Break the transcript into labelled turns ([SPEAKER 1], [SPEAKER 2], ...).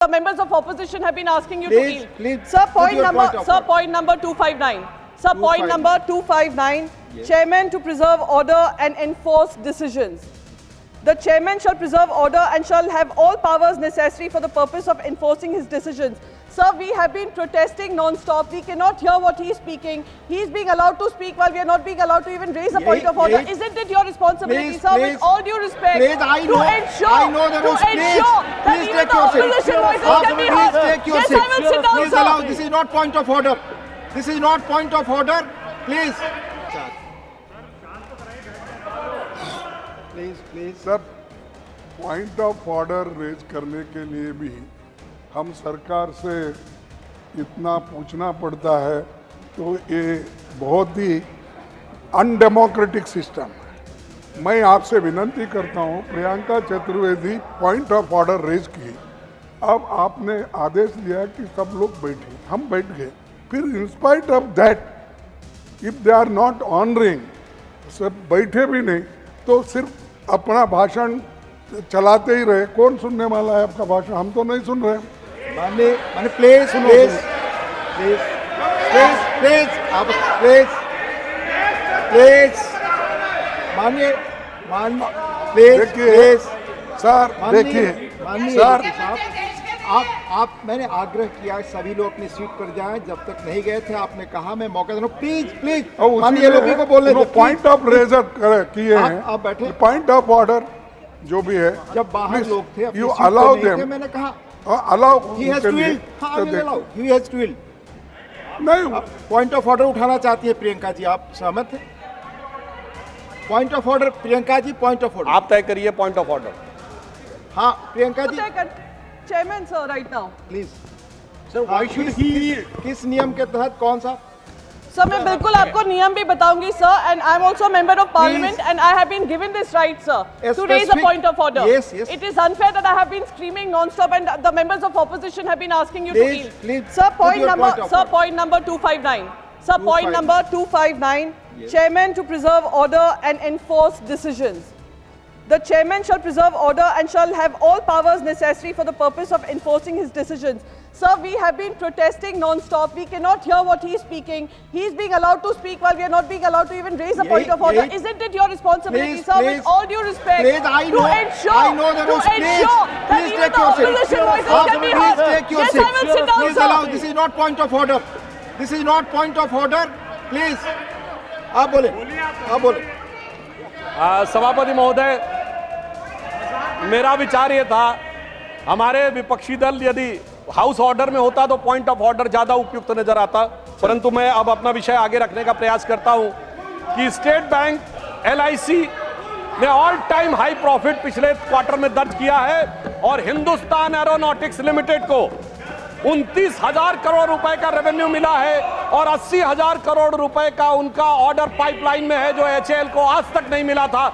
[SPEAKER 1] The members of opposition have been asking you
[SPEAKER 2] Please,
[SPEAKER 1] to yield.
[SPEAKER 2] please,
[SPEAKER 1] Sir,
[SPEAKER 2] put your point of order.
[SPEAKER 1] point number 259. Sir, point
[SPEAKER 2] 259.
[SPEAKER 1] number 259.
[SPEAKER 2] Yes.
[SPEAKER 1] Chairman to preserve order and enforce decisions. The chairman shall preserve order and shall have all powers necessary for the purpose of enforcing his decisions. Sir, we have been protesting non-stop. We cannot hear what he is speaking. He is being allowed to speak while we are not being allowed to even raise a point of order. Isn't it your responsibility,
[SPEAKER 2] Please,
[SPEAKER 1] sir,
[SPEAKER 2] please.
[SPEAKER 1] with all due respect,
[SPEAKER 2] Please, I know the rules. Please,
[SPEAKER 1] that
[SPEAKER 2] please
[SPEAKER 1] even
[SPEAKER 2] take
[SPEAKER 1] the
[SPEAKER 2] your seat.
[SPEAKER 1] opposition voices can be
[SPEAKER 2] Please
[SPEAKER 1] heard?
[SPEAKER 2] take your
[SPEAKER 1] Yes,
[SPEAKER 2] seat.
[SPEAKER 1] I will sit down,
[SPEAKER 2] Please
[SPEAKER 1] sir.
[SPEAKER 2] allow. This is not point of order. This is not point of order. Please. Please.
[SPEAKER 3] Sir point of order raise करने के लिए भी हम सरकार से इतना पूछना पड़ता है, तो ये बहुत ही अनडेमोक्रेटिक सिस्टम है। मैं आपसे विनती करता हूँ, Priyanka Chaturvedi point of order raise की, अब आपने आदेश दिया कि सब लोग बैठे, हम बैठ गए, फिर in spite of that if they are not honouring, सब बैठे भी नहीं तो सिर्फ अपना भाषण चलाते ही रहे। कौन सुनने वाला है आपका भाषण? हम तो नहीं सुन रहे।
[SPEAKER 2] माने प्लीज मानिए
[SPEAKER 3] देखिए सर, देखिए सर,
[SPEAKER 2] आप मैंने आग्रह किया सभी लोग अपनी सीट पर जाएं। जब तक नहीं गए थे आपने कहा मैं मौका दे रहा हूं। प्लीज मानिए लोगों को बोलने दो।
[SPEAKER 3] पॉइंट ऑफ रेजर किए हैं,
[SPEAKER 2] आप बैठे।
[SPEAKER 3] पॉइंट ऑफ ऑर्डर जो भी है,
[SPEAKER 2] जब बाहर लोग थे अपनी
[SPEAKER 3] यू
[SPEAKER 2] सीट पर
[SPEAKER 3] अलाउ
[SPEAKER 2] नहीं थे,
[SPEAKER 3] देम,
[SPEAKER 2] मैंने कहा
[SPEAKER 3] allow
[SPEAKER 2] he has to yield. हाँ, I will allow. He has to yield.
[SPEAKER 3] नहीं।
[SPEAKER 2] पॉइंट ऑफ ऑर्डर उठाना चाहती है प्रियंका जी, आप सहमत हैं? Point of order Priyanka ji, point of order
[SPEAKER 4] आप तय करिए पॉइंट ऑफ ऑर्डर।
[SPEAKER 2] हाँ Priyanka ji
[SPEAKER 1] Chairman, sir, right now.
[SPEAKER 2] Please sir, why should he, किस नियम के तहत कौन सा?
[SPEAKER 1] Sir, मैं बिल्कुल आपको नियम भी बताऊंगी, sir, and I am also a member of parliament,
[SPEAKER 2] Please.
[SPEAKER 1] and I have been given this right, sir,
[SPEAKER 2] A
[SPEAKER 1] to raise a
[SPEAKER 2] specific-
[SPEAKER 1] point of order.
[SPEAKER 2] Yes.
[SPEAKER 1] It is unfair that I have been screaming non-stop, and the members of opposition have been asking you to
[SPEAKER 2] Please,
[SPEAKER 1] yield.
[SPEAKER 2] please,
[SPEAKER 1] Sir,
[SPEAKER 2] put your point of order.
[SPEAKER 1] point number 259. Sir, point
[SPEAKER 2] 259.
[SPEAKER 1] number 259. Chairman to preserve order and enforce decisions. The chairman shall preserve order and shall have all powers necessary for the purpose of enforcing his decisions. Sir, we have been protesting non-stop. We cannot hear what he is speaking. He is being allowed to speak while we are not being allowed to even raise a point of order. Isn't it your responsibility,
[SPEAKER 2] Please,
[SPEAKER 1] sir,
[SPEAKER 2] please.
[SPEAKER 1] with all due respect,
[SPEAKER 2] Please, I know the rules.
[SPEAKER 1] that
[SPEAKER 2] Please
[SPEAKER 1] even
[SPEAKER 2] take
[SPEAKER 1] the
[SPEAKER 2] your seat.
[SPEAKER 1] opposition voices can be
[SPEAKER 2] Please
[SPEAKER 1] heard?
[SPEAKER 2] take your
[SPEAKER 1] Yes,
[SPEAKER 2] seat.
[SPEAKER 1] I will sit down,
[SPEAKER 2] Please
[SPEAKER 1] sir.
[SPEAKER 2] allow. This is not point of order. This is not point of order. Please. आप बोले।
[SPEAKER 4] सभापति महोदय, मेरा विचार ये था, हमारे विपक्षी दल यदि हाउस ऑर्डर में होता तो पॉइंट ऑफ ऑर्डर ज्यादा उपयुक्त नजर आता, परंतु मैं अब अपना विषय आगे रखने का प्रयास करता हूं कि स्टेट बैंक LIC ने ऑल टाइम हाई प्रॉफिट पिछले क्वार्टर में दर्ज किया है और हिंदुस्तान एरोनॉटिक्स लिमिटेड को 29,000 करोड़ रुपए का रेवेन्यू मिला है और 80,000 करोड़ रुपए का उनका ऑर्डर पाइपलाइन में है, जो HAL को आज तक नहीं मिला था।